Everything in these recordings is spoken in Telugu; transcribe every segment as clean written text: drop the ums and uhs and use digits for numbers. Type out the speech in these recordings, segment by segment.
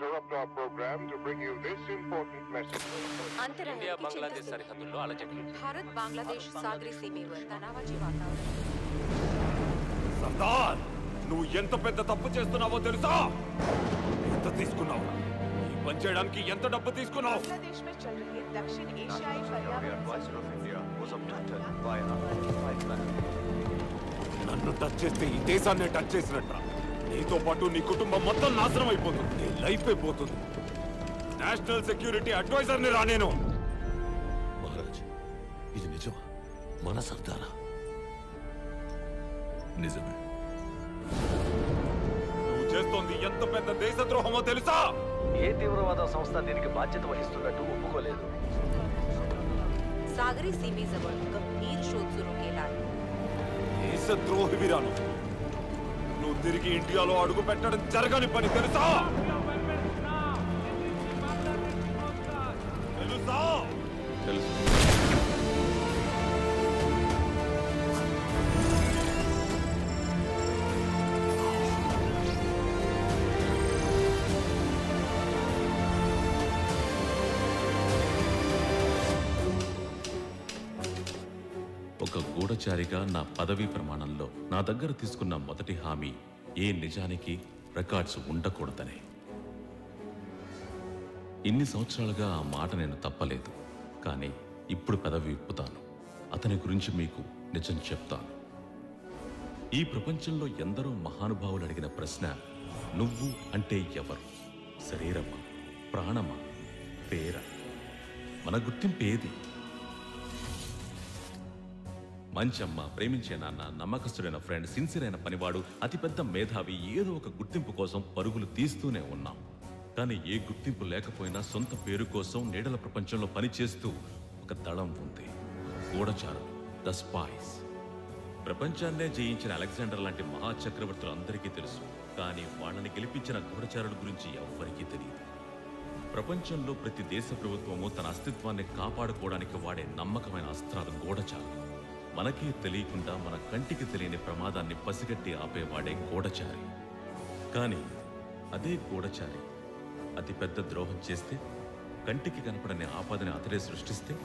interrupt our program to bring you this important message. India Bangladesh సరిహద్దుల్లో అలజడి. भारत बांग्लादेश सागरी सीमेवर तणावाचे वातावरण. సర్దార్, నువ్వు ఎంత పెద్ద తప్పు చేస్తున్నావో తెలుసా? ఎంత తీసుకున్నావు? ఈ పని చేయడానికి ఎంత డబ్బు తీసుకున్నావు? बांग्लादेश में चल रहे दक्षिण एशियाई నన్ను టచ్ చేస్తే ఈ దేశాన్ని టచ్ చేసినట్రా. నీతో పాటు నీ కుటుంబం మొత్తం నాశనం అయిపోతుంది. నీ లైఫ్ అయిపోతుంది. నేషనల్ సెక్యూరిటీ అడ్వైజర్ని రా నేను. మహారాజ్, ఇది నిజమా? మన సర్దారా? నిజమే. నువ్వు చేస్తోంది ఎంత పెద్ద దేశద్రోహమో తెలుసా? ఏ తీవ్రవాద సంస్థ దీనికి బాధ్యత వహిస్తున్నట్టు ఒప్పుకోలేదు. सागरी सीमेजवळ गंभीर शोध सुरू केला आहे. దేశద్రోహివిరా నువ్వు తిరిగి ఇండియాలో అడుగు పెట్టడం జరగని పని తెలుసా? తెలుసా? తెలుసు. ఒక గూఢచారిగా నా పదవీ ప్రమాణంలో నా దగ్గర తీసుకున్న మొదటి హామీ ఏ నిజానికి రికార్డ్స్ ఉండకూడదనే. ఇన్ని సంవత్సరాలుగా ఆ మాట నేను తప్పలేదు. కానీ ఇప్పుడు పదవి విప్పుతాను. అతని గురించి మీకు నిజం చెప్తాను. ఈ ప్రపంచంలో ఎందరో మహానుభావులు అడిగిన ప్రశ్న, నువ్వు అంటే ఎవరు? శరీరమా? ప్రాణమా? పేరా? మన గుర్తింపు ఏది? మంచమ్మ, ప్రేమించే నాన్న, నమ్మకస్తుడైన ఫ్రెండ్, సిన్సియర్ అయిన పనివాడు, అతిపెద్ద మేధావి, ఏదో ఒక గుర్తింపు కోసం పరుగులు తీస్తూనే ఉన్నాం. కానీ ఏ గుర్తింపు లేకపోయినా సొంత పేరు కోసం నీడల ప్రపంచంలో పనిచేస్తూ ఒక దళం ఉంది. గూఢచారులు, ద స్పైస్. ప్రపంచాన్నే జయించిన అలెగ్జాండర్ లాంటి మహాచక్రవర్తులు అందరికీ తెలుసు. కానీ వాళ్ళని గెలిపించిన గూఢచారుల గురించి ఎవ్వరికీ తెలియదు. ప్రపంచంలో ప్రతి దేశ ప్రభుత్వము తన అస్తిత్వాన్ని కాపాడుకోవడానికి వాడే నమ్మకమైన అస్త్రాలు గూఢచారులు. మనకే తెలియకుండా మన కంటికి తెలియని ప్రమాదాన్ని పసిగట్టి ఆపేవాడే గూఢచారి. కానీ అదే గూఢచారి అతి పెద్ద ద్రోహం చేస్తే, కంటికి కనపడని ఆపదని అతడే సృష్టిస్తే,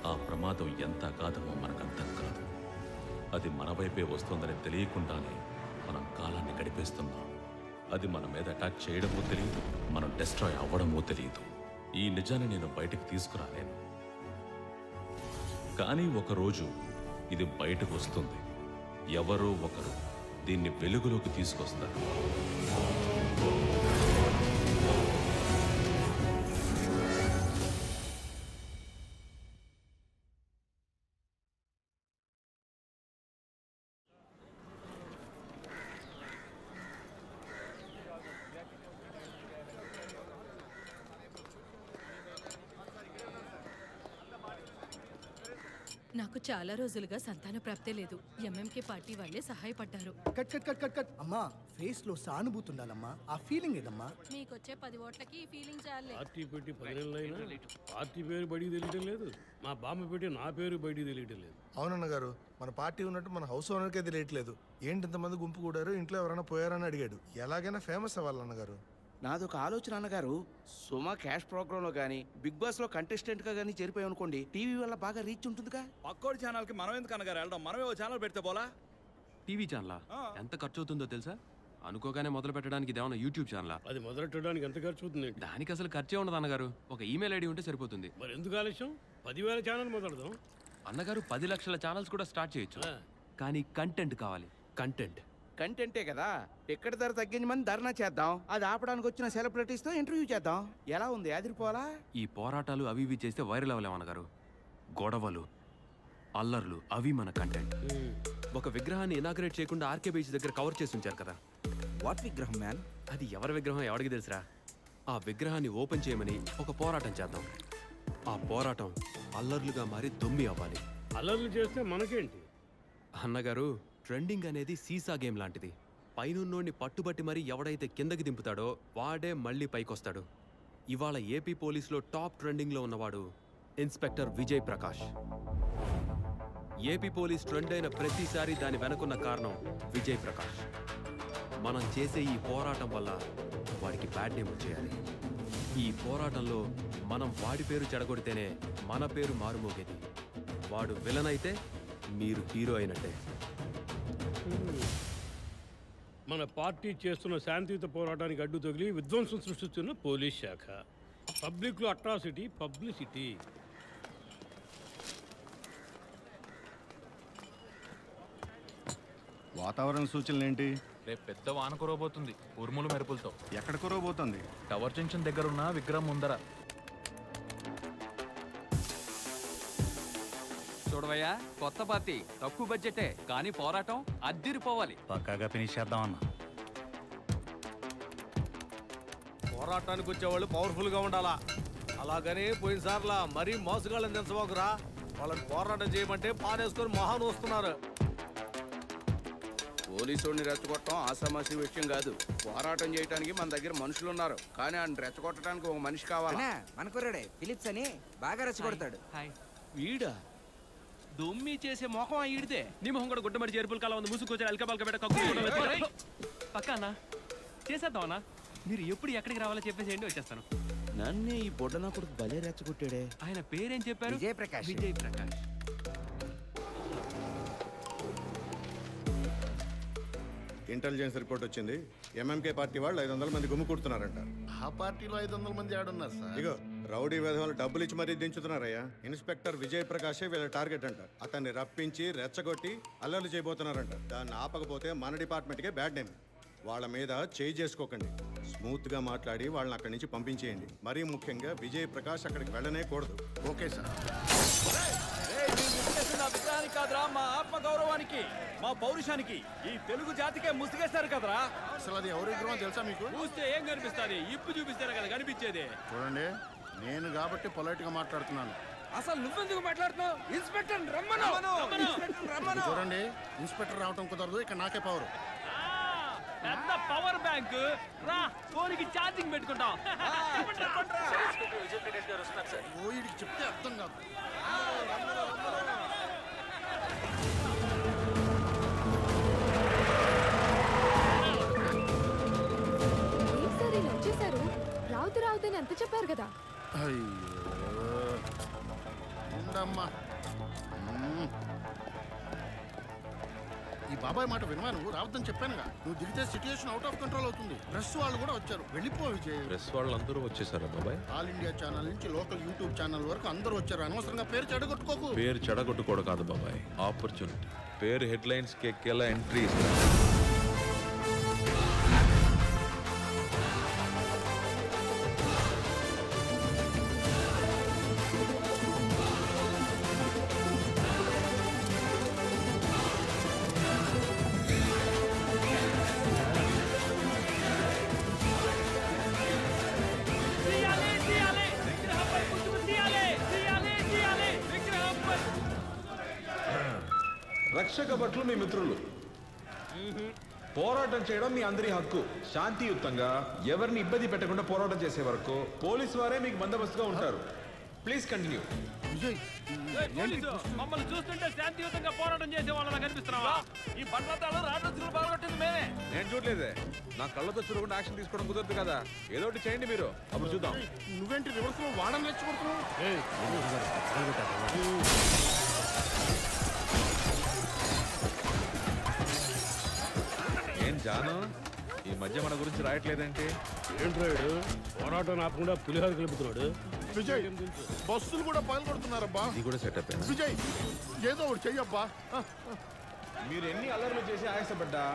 ఆ ప్రమాదం ఎంత అగాధమో మనకు అర్థం కాదు. అది మన వైపే వస్తుందని తెలియకుండానే మనం కాలాన్ని గడిపేస్తున్నాం. అది మన మీద అటాక్ చేయడమో తెలియదు, మనం డిస్ట్రాయ్ అవ్వడమో తెలియదు. ఈ నిజాన్ని నేను బయటకు తీసుకురాలేను. కానీ ఒకరోజు ఇది బయటకు వస్తుంది. ఎవరో ఒకరు దీన్ని వెలుగులోకి తీసుకొస్తారు. నాకు చాలా రోజులుగా సంతాన ప్రాప్తే లేదు. ఎంఎంకే పార్టీ వాళ్ళే సహాయపడ్డారు. Cut cut cut cut cut అమ్మా, ఫేస్ లో సానుభూతి ఉండాలమ్మా. ఆ ఫీలింగ్ ఏదమ్మా? మీకొచ్చే 10 ఓట్లకి ఈ ఫీలింగ్ చాలే. పార్టీ పెట్టి 10 నెలలైనా పార్టీ పేరు బయటికి తెలియటం లేదు. మా బామ్మ పెట్టి నా పేరు బయటికి తెలియటం లేదు. అవునన్న గారు, మన పార్టీ ఉన్నట్టు మన హౌస్ ఓనర్కే తెలియట్లేదు. ఏంటి ఇంతమంది గుంపు కూడారు, ఇంట్లో ఎవరైనా పోయారని అడిగాడు. ఎలాగైనా ఫేమస్ అవ్వాలన్నగారు. నాదొక ఆలోచన అన్నగారు. సుమా క్యాష్ ప్రోగ్రామ్ లో గానీ, బిగ్ బాస్ లో కంటెస్టెంట్ గా గానీ చేరిపోయాం అనుకోండి, టీవీ వల్ల బాగా రీచ్ ఉంటుందిగా. పక్కోడి ఛానల్ కి మనం ఎందుకు అన్నగారు వెళ్ళడం? మనమే ఓ ఛానల్ పెడితే పోలా? టీవీ ఛానలా? ఎంత ఖర్చు అవుతుందో తెలుసా? అనుకోగానే మొదలు పెట్టడానికి ఇదేమన్నా యూట్యూబ్ ఛానలా? అది మొదలెట్టడానికి ఎంత ఖర్చు అవుతుంది? దానికి అసలు ఖర్చే ఉండదు అన్నగారు. ఒక ఈమెయిల్ ఐడి ఉంటే సరిపోతుంది. మరి ఎందుకు ఆలస్యం? 10,000 ఛానల్ మొదలెడదాం అన్నగారు. 10 లక్షల ఛానల్స్ కూడా స్టార్ట్ చేయొచ్చు. కానీ కంటెంట్ కావాలి. కంటెంట్ కంటెంటే కదా. టికెట్ ధర తగ్గించమని ధర్నా చేద్దాం. అది ఆపడానికి వచ్చిన సెలబ్రిటీస్ తో ఇంటర్వ్యూ చేద్దాం. ఎలా ఉంది? అదిరిపోవాలా? ఈ పోరాటాలు అవి ఇవి చేస్తే వైరల్ అవ్వలేమన్నగారు. గొడవలు, అల్లర్లు అవి మన కంటెంట్. ఒక విగ్రహాన్ని ఇనాగ్రేట్ చేయకుండా ఆర్కే బీచ్ దగ్గర కవర్ చేసి ఉంచారు కదా. వాట్ విగ్రహం మ్యాన్? అది ఎవరి విగ్రహం ఎవరికి తెలుసురా? ఆ విగ్రహాన్ని ఓపెన్ చేయమని ఒక పోరాటం చేద్దాం. ఆ పోరాటం అల్లర్లుగా మారి దొమ్మి అవ్వాలి. అల్లర్లు చేస్తే మనకేంటి అన్నగారు? ట్రెండింగ్ అనేది సీసా గేమ్ లాంటిది. పైనున్నోడిని పట్టుబట్టి మరీ ఎవడైతే కిందకి దింపుతాడో వాడే మళ్ళీ పైకొస్తాడు. ఇవాళ ఏపీ పోలీసులో టాప్ ట్రెండింగ్లో ఉన్నవాడు inspector Vijay Prakash. AP police trend అయిన ప్రతిసారి దాని వెనుకున్న కారణం విజయ్ ప్రకాష్. మనం చేసే ఈ పోరాటం వల్ల వాడికి బ్యాడ్ నేమ్ వచ్చేయాలి. ఈ పోరాటంలో మనం వాడి పేరు చెడగొడితేనే మన పేరు మారుమోగేది. వాడు విలన్ అయితే మీరు హీరో అయినట్టే. మన పార్టీ చేస్తున్న శాంతియుత పోరాటానికి అడ్డు తగిలి విధ్వంసం సృష్టిస్తున్న పోలీస్ శాఖ. పబ్లిక్లో అట్రాసిటీ, పబ్లిసిటీ. వాతావరణ సూచనలు ఏంటి? రేపు పెద్ద వాన కురవబోతుంది, ఉరుములు మెరుపులతో. ఎక్కడ కురవబోతుంది? టవర్ జంక్షన్ దగ్గర ఉన్న విగ్రహం ముందర. చూడవయ్యా, కొత్త పార్టీ, తక్కువ బడ్జెటే కానీ పోరాటం అద్దిరిపోవాలి. పక్కాగా ఫినిష్ చేద్దామన్నా. పోరాటానికి వచ్చేవాళ్ళు పవర్ఫుల్ గా ఉండాలా. అలాగని పోయినసార్లా మరీ మోసగాళ్ళని దించబోకురా. వాళ్ళని పోరాటం చేయమంటే పానేసుకొని మొహాన్ని వస్తున్నారు. పోలీసుని రెచ్చగొట్టడం ఆసామాసి విషయం కాదు. పోరాటం చేయడానికి మన దగ్గర మనుషులు ఉన్నారు, కానీ ఆయన రెచ్చగొట్టడానికి ఒక మనిషి కావాలి. మన కుర్రాడే ఫిలిప్స్ అని బాగా రెచ్చగొడతాడు. వీడా దొమ్మి చేసే మొఖం ఈడితే. నీ మొహం కూడా గుడ్డమడి చేరుపుల కాలం ఉంది. ముసుకొచ్చి అల్కబాల్క పెట్ట పక్క అన్న చేసేద్దాం అన్న. మీరు ఎప్పుడు ఎక్కడికి రావాలో చెప్పేసేయండి, వచ్చేస్తాను. నన్నే ఈ బొడ్డనా కొడుకు భలే రెచ్చగొట్టాడే. ఆయన పేరేం చెప్పారు? విజయప్రకాష్. విజయప్రకాష్. ఇంటెలిజెన్స్ రిపోర్ట్ వచ్చింది. ఎంఎంకే పార్టీ వాళ్ళు 500 మంది గుమ్ము కుడుతున్నారంట. ఆ పార్టీలో 500 మంది ఆడున్నారు సార్. ఇగో రౌడీ విధవాళ్ళు డబ్బులు ఇచ్చి మరీ దించుతున్నారయ్యా. ఇన్స్పెక్టర్ విజయ్ ప్రకాశే వీళ్ళ టార్గెట్ అంట. అతన్ని రప్పించి రెచ్చగొట్టి అల్లర్లు చేయబోతున్నారంట. దాన్ని ఆపకపోతే మన డిపార్ట్మెంట్కే బ్యాడ్ నేమ్. వాళ్ళ మీద చేయి చేసుకోకండి. స్మూత్ గా మాట్లాడి వాళ్ళని అక్కడి నుంచి పంపించేయండి. మరీ ముఖ్యంగా విజయ్ ప్రకాష్ అక్కడికి వెళ్ళనే కూడదు. Okay sir. విగ్రహానికి కాదురా, మా ఆత్మ గౌరవానికి, మా పౌరుషానికి, ఈ తెలుగు జాతికే ముసిగేస్తారు కదరా. అసలు అది ఎవరి విగ్రహం తెలుసా మీకు? చూస్తే ఏం కనిపిస్తుంది? ఇప్పు చూపిస్తేనే కదా కనిపించేది. చూడండి, నేను కాబట్టి పొలైట్ గా మాట్లాడుతున్నాను. అసలు నువ్వెందుకు మాట్లాడుతున్నావు? ఇన్స్పెక్టర్ రమ్మను. చూడండి, ఇన్స్పెక్టర్ రావటం కుదరదు. ఇక్కడ నాకే పవర్. పెద్ద పవర్ బ్యాంక్ రా, ఫోన్కి ఛార్జింగ్ పెట్టుకుంటాం. వీడికి చెప్తే అర్థం కాదు. వచ్చేసారు. రావుతని ఎంత చెప్పారు కదా. ఉండమ్మా, ఈ బాబాయ్ మాట వినవా? నువ్వు రావద్దని చెప్పానుగా. నువ్వు దిగితే సిచ్యుయేషన్ అవుట్ ఆఫ్ కంట్రోల్ అవుతుంది. ప్రెస్ వాళ్ళు కూడా వచ్చారు. వెళ్ళిపో విజయ్. ప్రెస్ వాళ్ళందరూ వచ్చేసారా బాబాయ్? ఆల్ ఇండియా ఛానల్ నుంచి లోకల్ యూట్యూబ్ ఛానల్ వరకు అందరూ వచ్చారు. అనవసరంగా పేరు చెడగొట్టుకోకు. పేరు చెడగొట్టుకోవడం కాదు బాబాయ్, ఆపర్చునిటీ. పేరు హెడ్లైన్స్ కి ఎక్కేలా ఎంట్రీ రక్షక భటులు మీ మిత్రులు. పోరాటం చేయడం మీ అందరి హక్కు. శాంతియుతంగా ఎవరిని ఇబ్బంది పెట్టకుండా పోరాటం చేసే వరకు పోలీసు వారే మీకు బందోబస్తుగా ఉంటారు. Please continue. మమ్మల్ని చూస్తుంటే శాంతియుతంగా పోరాటం చేసే వాళ్ళ కనిపిస్తున్నావా? ఈ బండ్లతాలు రాజు బాగొట్టింది మేమే. నేను చూడలేదే. నా కళ్ళతో చూడకుండా యాక్షన్ తీసుకోవడం కుదరదు కదా. ఏదో ఒకటి చేయండి మీరు, అప్పుడు చూద్దాం. నువ్వేంటి రివర్స్ లో వాడని రెచ్చగొడుతున్నావు? ఏం జాను, ఈ మధ్య మన గురించి రాయట్లేదంటే? ఏంట్రాడు పోరాటం ఆపకుండా పులిహోర కలుపుతున్నాడు. విజయ్, బస్సులు కూడా పగలగొడుతున్నారబ్బా. ఇది కూడా సెటప్. విజయ్, ఏదో ఒకటి చెయ్యబ్బా. మీరు ఎన్ని అల్లర్లు చేసి ఆయాసపడ్డా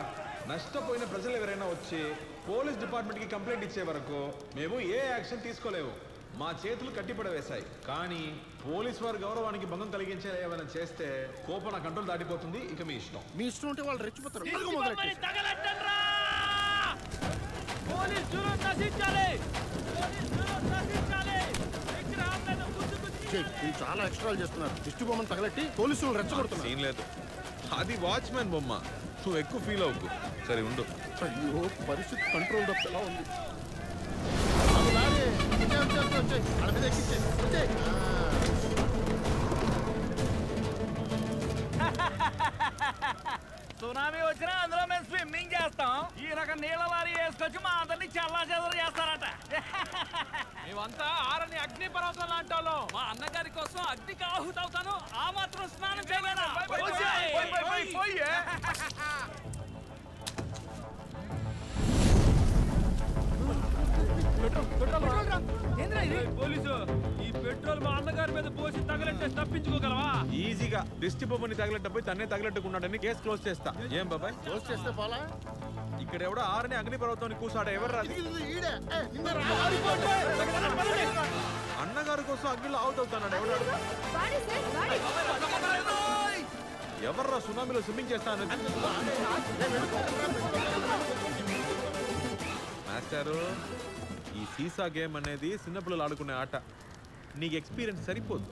నష్టపోయిన ప్రజలు ఎవరైనా వచ్చి పోలీస్ డిపార్ట్మెంట్ కి కంప్లైంట్ ఇచ్చే వరకు మేము ఏ యాక్షన్ తీసుకోలేము. మా చేతులు కట్టిపడవేశాయి. కానీ పోలీస్ వారి గౌరవానికి భంగం కలిగించే ఏమైనా చేస్తే కోపం కంట్రోల్ దాటిపోతుంది. ఇక మీ ఇష్టం. మీ ఇష్టం ఉంటే వాళ్ళు రెచ్చిపోతారు. చాలా ఎక్స్ట్రాలు చేస్తున్నారు. దిష్టి బొమ్మను తగలెట్టి పోలీసులు రెచ్చగొడుతున్నారు. సీన్ లేదు, అది వాచ్మెన్ బొమ్మ. నువ్వు ఎక్కువ ఫీల్ అవ్వకు. సరే ఉండు. అయ్యో, పరిస్థితి కంట్రోల్ తప్ప ఎలా ఉంది. సునామీ వచ్చినా అందులో మేము స్విమ్మింగ్ చేస్తాం. ఈ రకం నీళ్ళ లారీ వేసుకొచ్చి మా అందరినీ చల్లా చెదరు చేస్తారట. మేమంతా ఆరని అగ్ని పర్వతం లాంటి మా అన్నగారి కోసం అగ్నికి ఆహుతవుతాను. ఆ మాత్రం స్నానం చేయలేదా? పోలీసు ఈ పెట్రోల్ మా అన్నగారి మీద పోసి తగలంటే తప్పించుకోగలవా? ఈజీగా దిష్టి బొమ్మని తగలెట్టపోయి తన్నే తగలెట్టుకున్నాడని కేసు క్లోజ్ చేస్తా. ఏం బాబాయ్ క్లోజ్ చేస్తే పోలా? ఇక్కడ ఎవడో ఆరని అగ్ని పర్వతాన్ని కూసాడ ఎవరు అన్నగారి కోసం అగ్నిలో ఆవుతవుతాడు ఎవడాడు? ఎవర్రా సునామీలో స్విమ్మింగ్ చేస్తాను? మాస్టారు, ఈ సీసా గేమ్ అనేది చిన్నపిల్లలు ఆడుకునే ఆట. నీకు ఎక్స్పీరియన్స్ సరిపోదు.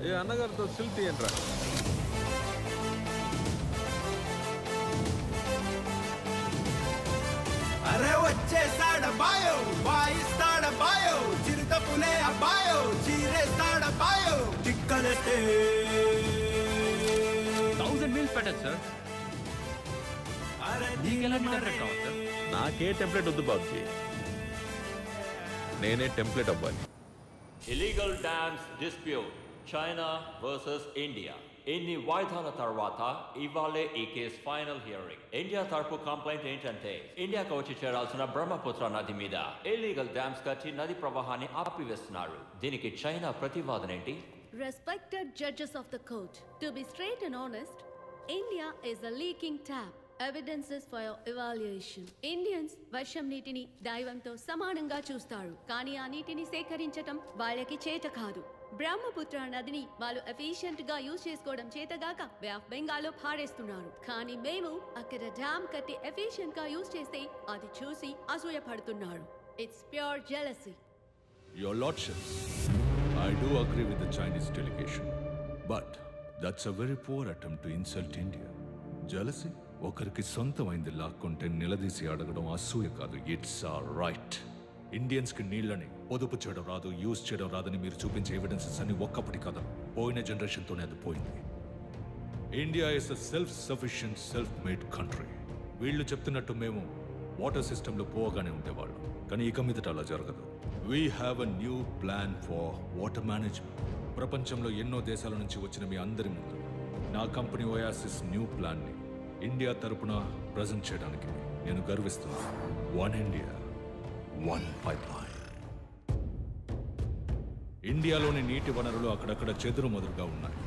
ఏ అన్నగారితో సిల్ తీయండిరా. అరే వచ్చేసాడబాయో, వాయిస్తాడబాయో, చిరుత పులే అబ్బాయో, చీరేస్తాడబాయో, తిక్కలటే 1000 మీల్స్ పెట్టండి సార్. నాకే టెంప్లెట్ వద్దు బాబుజీ, నేనే టెంప్లెట్ అవ్వాలి. Illegal dams dispute China versus India. ఇన్ని వాయిదాల తర్వాత ఇవాళే ఈ కేసు ఫైనల్ హియరింగ్. ఇండియా తరపు కంప్లైంట్ ఏంటంటే ఇండియాకు వచ్చి చేరాల్సిన బ్రహ్మపుత్ర నది మీద ఇల్లీగల్ డ్యామ్స్ కట్టి నది ప్రవాహాన్ని ఆపివేస్తున్నారు. దీనికి చైనా ప్రతివాదన ఏంటి? Respected judges of the court, to be straight and honest, India is a leaking tap. Evidences for your evaluation. Indians వర్షం నీటిని దైవంతో సమానంగా చూస్తారు, కానీ ఆ నీటిని సేకరించటం వాళ్ళకి చేత కాదు. బ్రహ్మపుత్ర నదిని వాళ్ళు ఎఫిషియెంట్ గా యూజ్ చేసుకోవడం చేతగాక బే ఆఫ్ బెంగాల్లో పారేస్తున్నారు. కానీ మేము అక్కడ డ్యామ్ కట్టి ఎఫిషియెంట్ గా యూజ్ చేస్తే అది చూసి అసూయపడుతున్నారు. It's pure jealousy. Your Lordships, I do agree with the Chinese delegation, but that's a very poor attempt to insult India. Jealousy? ఒకరికి సొంతమైంది లాక్కుంటే నిలదీసి అడగడం అసూయ కాదు, ఇట్స్ ఆ రైట్. ఇండియన్స్కి నీళ్ళని పొదుపు చేయడం రాదు, యూజ్ చేయడం రాదని మీరు చూపించే ఎవిడెన్సెస్ అన్ని ఒక్కప్పటి కదా, పోయిన జనరేషన్తోనే అది పోయింది. India is a self sufficient self made country. వీళ్ళు చెప్తున్నట్టు మేము వాటర్ సిస్టంలో పోగానే ఉండేవాళ్ళు, కానీ ఇక మీదట అలా జరగదు. We have a new plan for water management. ప్రపంచంలో ఎన్నో దేశాల నుంచి వచ్చిన మీ అందరి ముందు నా కంపెనీ ఓయాసిస్ న్యూ ప్లాన్ని ఇండియా తరపున ప్రజెంట్ చేయడానికి నేను గర్విస్తున్నాను. One India, one pipeline. ఇండియాలోని నీటి వనరులు అక్కడక్కడ చెదురుమదురుగా ఉన్నాయి.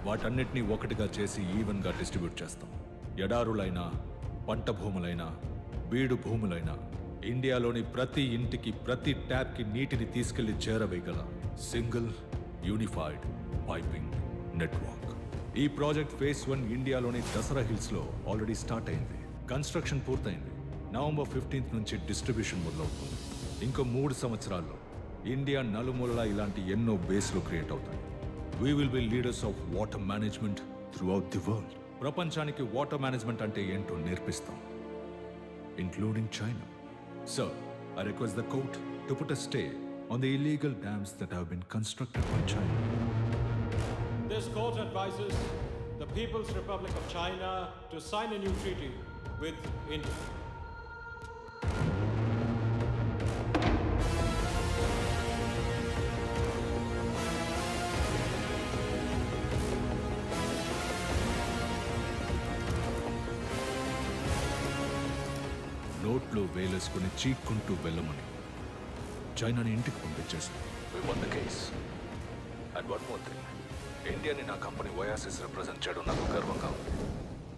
వాటన్నిటినీ ఒకటిగా చేసి ఈవెన్గా డిస్ట్రిబ్యూట్ చేస్తాం. ఎడారులైనా, పంట భూములైనా, బీడు భూములైనా ఇండియాలోని ప్రతి ఇంటికి, ప్రతి ట్యాప్కి నీటిని తీసుకెళ్లి చేరవేయగల సింగిల్ యూనిఫైడ్ పైపింగ్ నెట్వర్క్. ఈ ప్రాజెక్ట్ ఫేజ్ 1 ఇండియాలోని దసరా హిల్స్లో ఆల్రెడీ స్టార్ట్ అయింది. కన్స్ట్రక్షన్ పూర్తయింది. నవంబర్ 15th నుంచి డిస్ట్రిబ్యూషన్ మొదలవుతుంది. ఇంకో 3 సంవత్సరాల్లో ఇండియా నలుమూలలా ఇలాంటి ఎన్నో బేస్లు క్రియేట్ అవుతాయి. We will be leaders of water management throughout the world. ప్రపంచానికి వాటర్ మేనేజ్మెంట్ అంటే ఏంటో నేర్పిస్తాం, including China. So I request the court to put a stay on the illegal dams that have been constructed by China. This court advises the People's Republic of China to sign a new treaty with India. నోట్లో వేలేసుకుని చీక్కుంటూ వెళ్ళమని చైనాని ఇంటికి పంపించేసింది. We won the case. And one more thing. ఇండియాని నా కంపెనీ ఓయాసిస్ రిప్రజెంట్ చేయడం నాకు గర్వంగా ఉంది.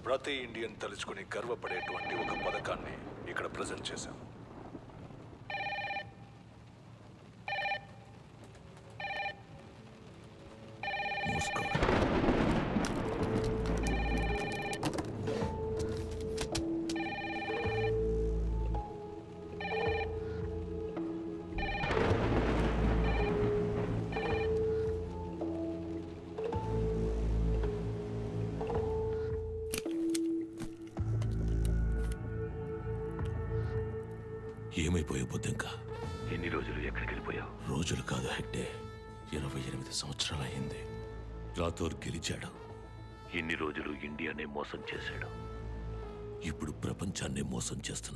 ప్రతి ఇండియన్ తలుచుకుని గర్వపడేటువంటి ఒక పథకాన్ని ఇక్కడ ప్రజెంట్ చేశాం. ఏమైపోయావు బుద్ధింకా? ఎన్ని రోజులు ఎక్కడికి వెళ్ళిపోయావు? రోజులు కాదు హెగ్డే, 28 సంవత్సరాలు అయింది. రాథోర్ గెలిచాడు. ఎన్ని రోజులు ఇండియానే మోసం చేశాడు. ఇప్పుడు ప్రపంచాన్ని మోసం చేస్తున్నాడు.